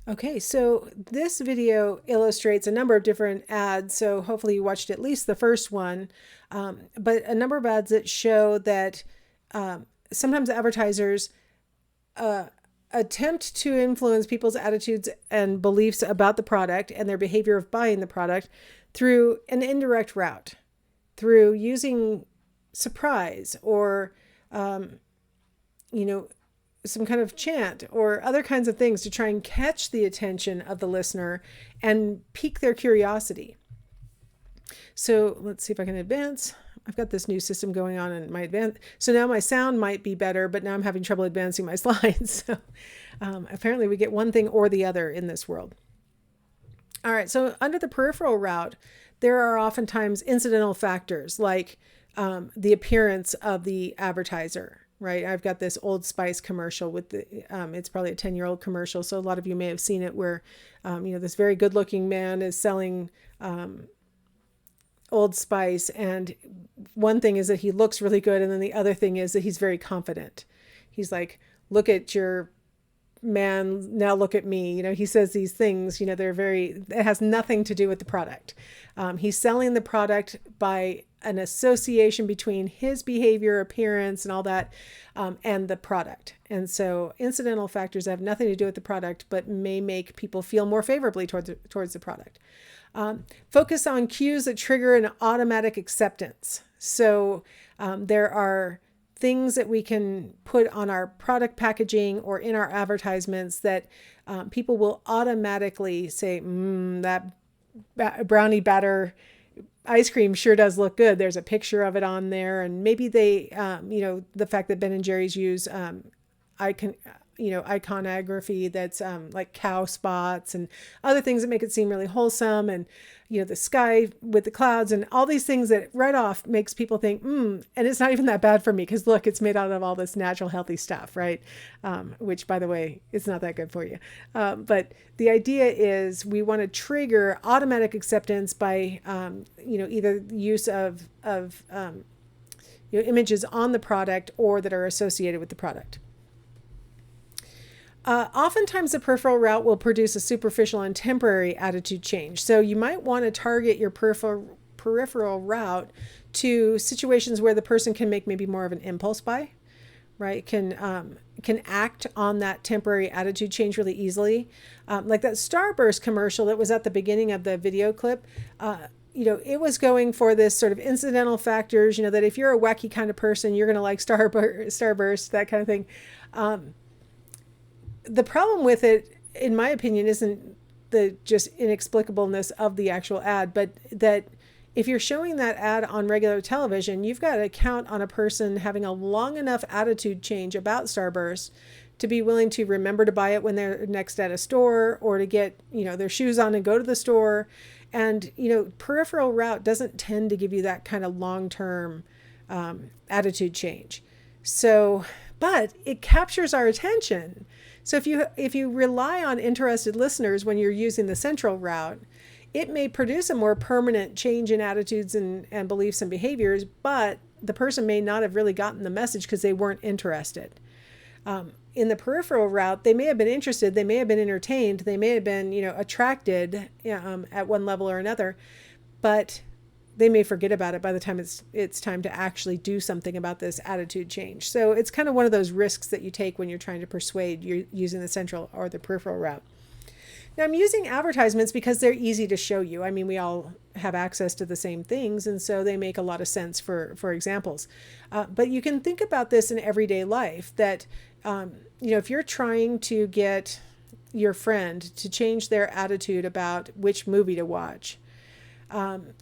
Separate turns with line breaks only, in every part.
Okay, so this video illustrates a number of different ads. So hopefully you watched at least the first one, but a number of ads that show that sometimes advertisers uh, attempt to influence people's attitudes and beliefs about the product and their behavior of buying the product through an indirect route, through using surprise or, you know, some kind of chant or other kinds of things to try and catch the attention of the listener and pique their curiosity. So let's see if I can advance. I've got this new system going on in my advance. So now my sound might be better, but now I'm having trouble advancing my slides. So apparently we get one thing or the other in this world. All right. So under the peripheral route, there are oftentimes incidental factors like the appearance of the advertiser. Right. I've got this Old Spice commercial with it's probably a 10-year-old commercial. So a lot of you may have seen it where, this very good looking man is selling Old Spice. And one thing is that he looks really good. And then the other thing is that he's very confident. He's like, look at your man, now look at me. He says these things, it has nothing to do with the product. He's selling the product by an association between his behavior, appearance, and all that, and the product. And so incidental factors have nothing to do with the product, but may make people feel more favorably towards the product. Focus on cues that trigger an automatic acceptance. So there are things that we can put on our product packaging or in our advertisements that people will automatically say, that brownie batter ice cream sure does look good. There's a picture of it on there. And maybe they, the fact that Ben and Jerry's use iconography that's like cow spots and other things that make it seem really wholesome, and the sky with the clouds and all these things that right off makes people think, and it's not even that bad for me because look, it's made out of all this natural healthy stuff, right? Which, by the way, it's not that good for you. But the idea is we want to trigger automatic acceptance by either use of images on the product or that are associated with the product. Oftentimes the peripheral route will produce a superficial and temporary attitude change. So you might want to target your peripheral route to situations where the person can make maybe more of an impulse buy, right? Can act on that temporary attitude change really easily. Like that Starburst commercial that was at the beginning of the video clip, it was going for this sort of incidental factors, that if you're a wacky kind of person, you're going to like Starburst, that kind of thing. The problem with it, in my opinion, isn't the just inexplicableness of the actual ad, but that if you're showing that ad on regular television, you've got to count on a person having a long enough attitude change about Starburst to be willing to remember to buy it when they're next at a store, or to get, their shoes on and go to the store. And, peripheral route doesn't tend to give you that kind of long-term attitude change. So, but it captures our attention. So if you rely on interested listeners when you're using the central route, it may produce a more permanent change in attitudes and beliefs and behaviors, but the person may not have really gotten the message because they weren't interested. In the peripheral route, they may have been interested, they may have been entertained, they may have been, attracted at one level or another, but they may forget about it by the time it's time to actually do something about this attitude change. So it's kind of one of those risks that you take when you're trying to persuade you're using the central or the peripheral route. Now I'm using advertisements because they're easy to show you. I mean, we all have access to the same things, and so they make a lot of sense for examples. But you can think about this in everyday life that, if you're trying to get your friend to change their attitude about which movie to watch,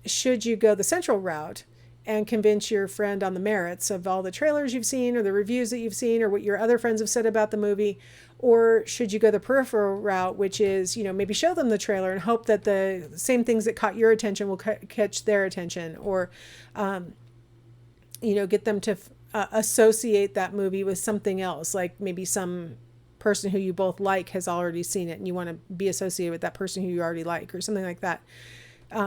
should you go the central route and convince your friend on the merits of all the trailers you've seen or the reviews that you've seen or what your other friends have said about the movie? Or should you go the peripheral route, which is, maybe show them the trailer and hope that the same things that caught your attention will catch their attention, or, get them to associate that movie with something else, like maybe some person who you both like has already seen it and you want to be associated with that person who you already like, or something like that.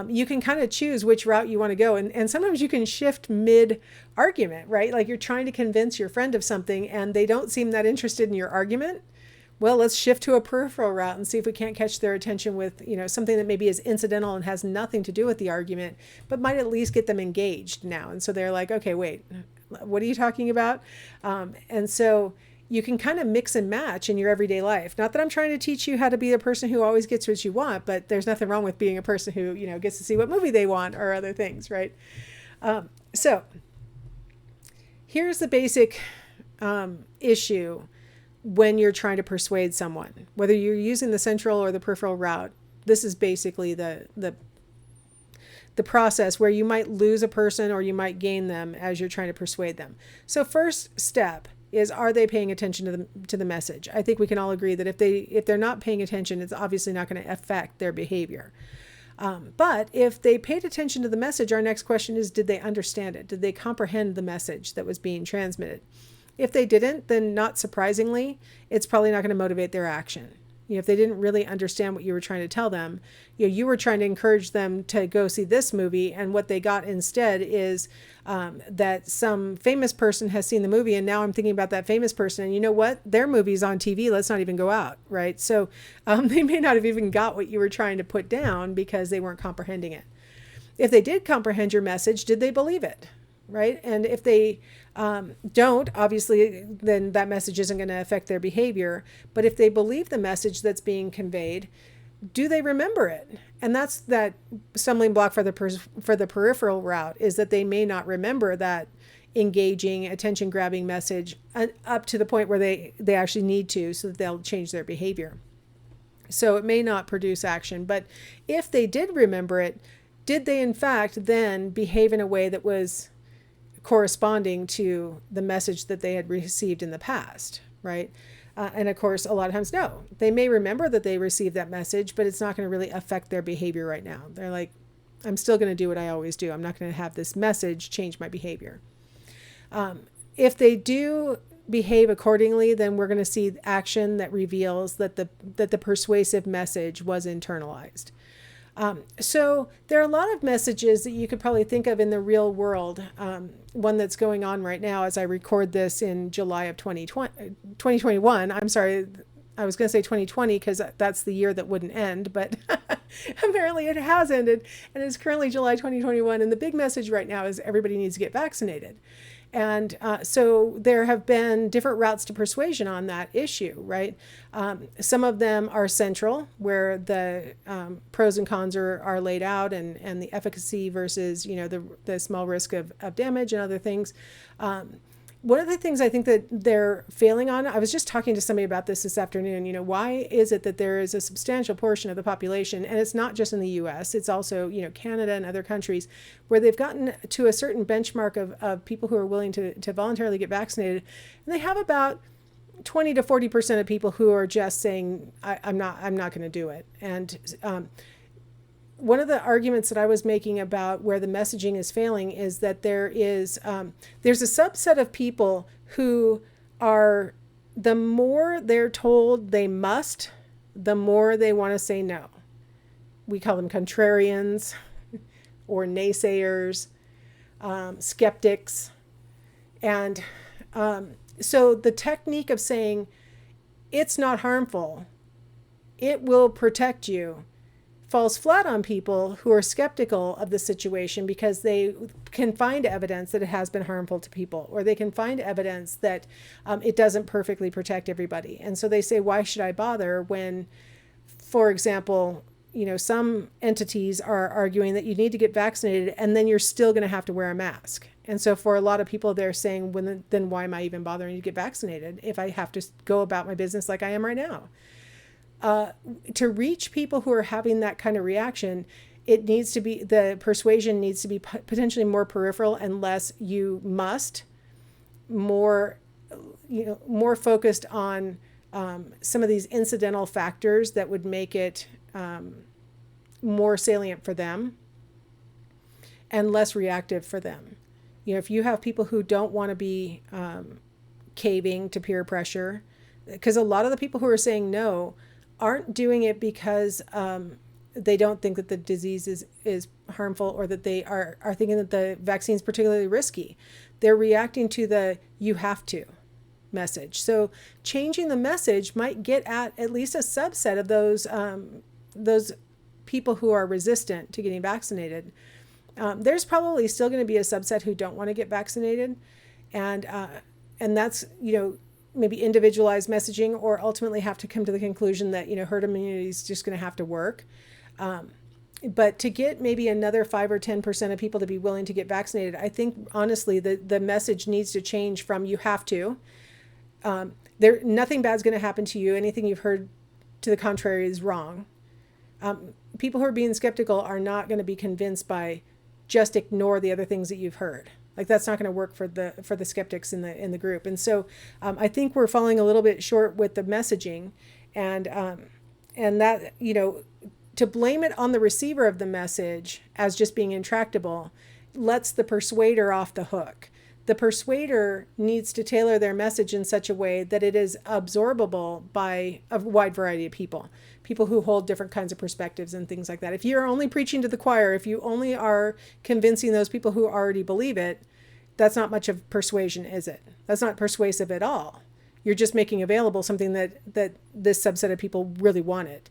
You can kind of choose which route you want to go. And sometimes you can shift mid-argument, right? Like you're trying to convince your friend of something and they don't seem that interested in your argument. well, let's shift to a peripheral route and see if we can't catch their attention with, something that maybe is incidental and has nothing to do with the argument, but might at least get them engaged now. And so they're like, okay, wait, what are you talking about? And so you can kind of mix and match in your everyday life. Not that I'm trying to teach you how to be the person who always gets what you want, but there's nothing wrong with being a person who, gets to see what movie they want or other things, right? So here's the basic issue when you're trying to persuade someone, whether you're using the central or the peripheral route. This is basically the process where you might lose a person or you might gain them as you're trying to persuade them. So first step is, are they paying attention to the message? I think we can all agree that if they're not paying attention, it's obviously not going to affect their behavior. But if they paid attention to the message, our next question is, did they understand it? Did they comprehend the message that was being transmitted? If they didn't, then not surprisingly, it's probably not going to motivate their action. If they didn't really understand what you were trying to tell them, you were trying to encourage them to go see this movie, and what they got instead is that some famous person has seen the movie, and now I'm thinking about that famous person, and you know what? Their movie's on TV. Let's not even go out, right? So they may not have even got what you were trying to put down because they weren't comprehending it. If they did comprehend your message, did they believe it? Right? And if they don't, obviously, then that message isn't going to affect their behavior. But if they believe the message that's being conveyed, do they remember it? And that's that stumbling block for the peripheral route, is that they may not remember that engaging, attention-grabbing message up to the point where they actually need to, so that they'll change their behavior. So it may not produce action. But if they did remember it, did they in fact then behave in a way that was corresponding to the message that they had received in the past, right? And of course, a lot of times, no. They may remember that they received that message, but it's not going to really affect their behavior right now. They're like, I'm still going to do what I always do. I'm not going to have this message change my behavior. If they do behave accordingly, then we're going to see action that reveals that the persuasive message was internalized. So there are a lot of messages that you could probably think of in the real world. One that's going on right now as I record this in July of 2021. I'm sorry, I was going to say 2020 because that's the year that wouldn't end, but apparently it has ended, and it's currently July 2021. And the big message right now is everybody needs to get vaccinated. And so there have been different routes to persuasion on that issue, right? Some of them are central, where the pros and cons are laid out, and the efficacy versus, the small risk of damage and other things. One of the things I think that they're failing on, I was just talking to somebody about this afternoon, why is it that there is a substantial portion of the population, and it's not just in the US, it's also, Canada and other countries, where they've gotten to a certain benchmark of people who are willing to voluntarily get vaccinated, and they have about 20 to 40% of people who are just saying, I'm not going to do it. And one of the arguments that I was making about where the messaging is failing is that there's a subset of people who are, the more they're told they must, the more they want to say no. We call them contrarians or naysayers, skeptics. And so the technique of saying it's not harmful, it will protect you, falls flat on people who are skeptical of the situation, because they can find evidence that it has been harmful to people, or they can find evidence that it doesn't perfectly protect everybody. And so they say, why should I bother when, for example, some entities are arguing that you need to get vaccinated and then you're still going to have to wear a mask. And so for a lot of people, they're saying, then why am I even bothering to get vaccinated if I have to go about my business like I am right now? To reach people who are having that kind of reaction, it needs to be, the persuasion needs to be potentially more peripheral and less you must, more focused on some of these incidental factors that would make it more salient for them and less reactive for them. If you have people who don't want to be caving to peer pressure, because a lot of the people who are saying no aren't doing it because they don't think that the disease is harmful, or that they are thinking that the vaccine is particularly risky. They're reacting to the you have to. message. So changing the message might get at least a subset of those people who are resistant to getting vaccinated. There's probably still going to be a subset who don't want to get vaccinated, and that's, maybe individualized messaging, or ultimately have to come to the conclusion that, herd immunity is just going to have to work. But to get maybe another 5 or 10% of people to be willing to get vaccinated, I think honestly the message needs to change from you have to. Nothing bad's going to happen to you. Anything you've heard to the contrary is wrong. People who are being skeptical are not going to be convinced by just ignore the other things that you've heard. Like, that's not going to work for the skeptics in the group. And so I think we're falling a little bit short with the messaging, and that, to blame it on the receiver of the message as just being intractable lets the persuader off the hook. The persuader needs to tailor their message in such a way that it is absorbable by a wide variety of people who hold different kinds of perspectives and things like that. If you're only preaching to the choir, if you only are convincing those people who already believe it, that's not much of persuasion, is it? That's not persuasive at all. You're just making available something that this subset of people really wanted.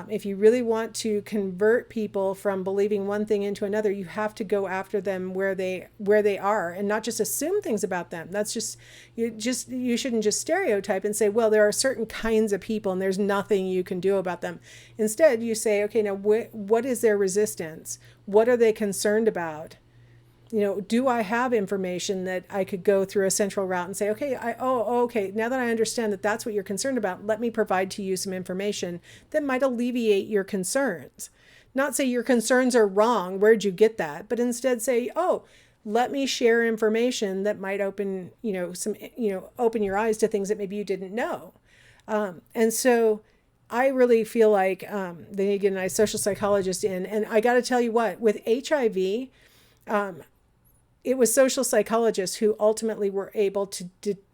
If you really want to convert people from believing one thing into another, you have to go after them where they are, and not just assume things about them. That's you shouldn't just stereotype and say, well, there are certain kinds of people and there's nothing you can do about them. Instead, you say, okay, now what is their resistance? What are they concerned about? Do I have information that I could go through a central route and say, okay, okay, now that I understand that that's what you're concerned about, let me provide to you some information that might alleviate your concerns. Not say your concerns are wrong, where'd you get that? But instead say, let me share information that might open, open your eyes to things that maybe you didn't know. And so I really feel like they need to get a nice social psychologist in. And I got to tell you what, with HIV, it was social psychologists who ultimately were able to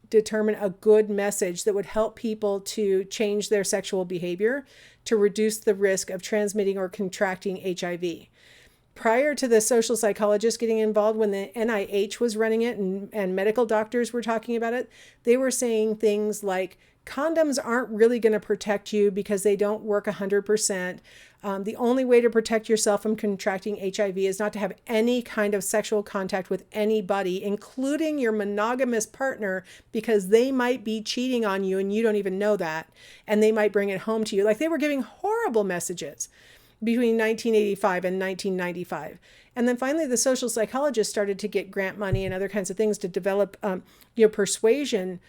determine a good message that would help people to change their sexual behavior to reduce the risk of transmitting or contracting HIV. Prior to the social psychologists getting involved, when the NIH was running it and medical doctors were talking about it, they were saying things like, condoms aren't really going to protect you because they don't work 100%. The only way to protect yourself from contracting HIV is not to have any kind of sexual contact with anybody, including your monogamous partner, because they might be cheating on you and you don't even know that, and they might bring it home to you. Like, they were giving horrible messages between 1985 and 1995. And then finally, the social psychologists started to get grant money and other kinds of things to develop, persuasion,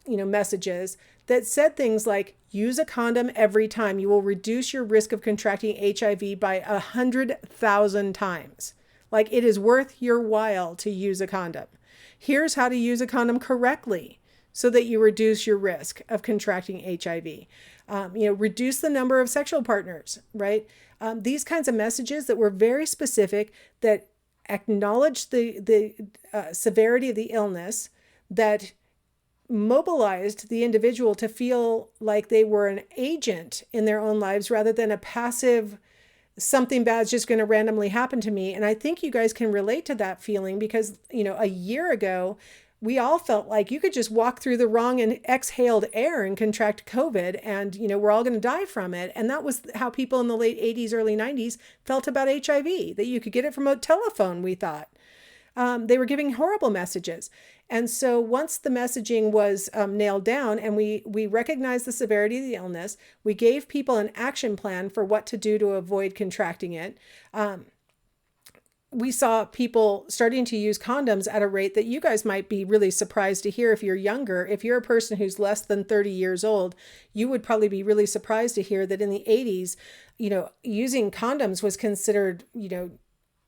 messages that said things like, use a condom every time. You will reduce your risk of contracting HIV by 100,000 times. Like, it is worth your while to use a condom. Here's how to use a condom correctly so that you reduce your risk of contracting HIV. Reduce the number of sexual partners, right? These kinds of messages that were very specific, that acknowledged the severity of the illness, that mobilized the individual to feel like they were an agent in their own lives rather than a passive, something bad's just going to randomly happen to me. And I think you guys can relate to that feeling because, a year ago, we all felt like you could just walk through the wrong and exhaled air and contract COVID, and, we're all going to die from it. And that was how people in the late 80s, early 90s felt about HIV, that you could get it from a telephone, we thought. They were giving horrible messages. And so once the messaging was nailed down and we recognized the severity of the illness, we gave people an action plan for what to do to avoid contracting it. We saw people starting to use condoms at a rate that you guys might be really surprised to hear if you're younger. If you're a person who's less than 30 years old, you would probably be really surprised to hear that in the 80s, using condoms was considered,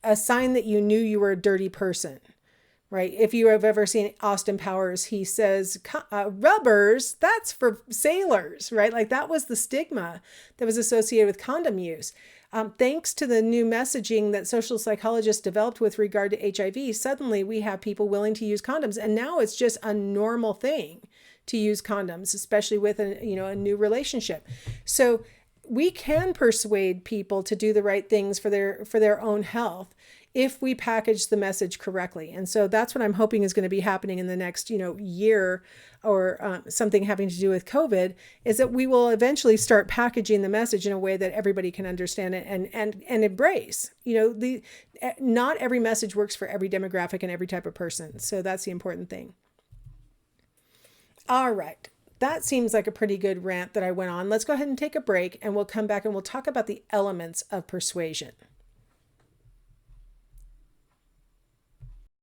a sign that you knew you were a dirty person. Right? If you have ever seen Austin Powers, he says, rubbers, that's for sailors, right? Like, that was the stigma that was associated with condom use. Thanks to the new messaging that social psychologists developed with regard to HIV, suddenly we have people willing to use condoms. And now it's just a normal thing to use condoms, especially with a new relationship. So we can persuade people to do the right things for their own health if we package the message correctly. And so that's what I'm hoping is going to be happening in the next, year, or something having to do with COVID, is that we will eventually start packaging the message in a way that everybody can understand it and embrace. Not every message works for every demographic and every type of person. So that's the important thing. All right. That seems like a pretty good rant that I went on. Let's go ahead and take a break, and we'll come back and we'll talk about the elements of persuasion.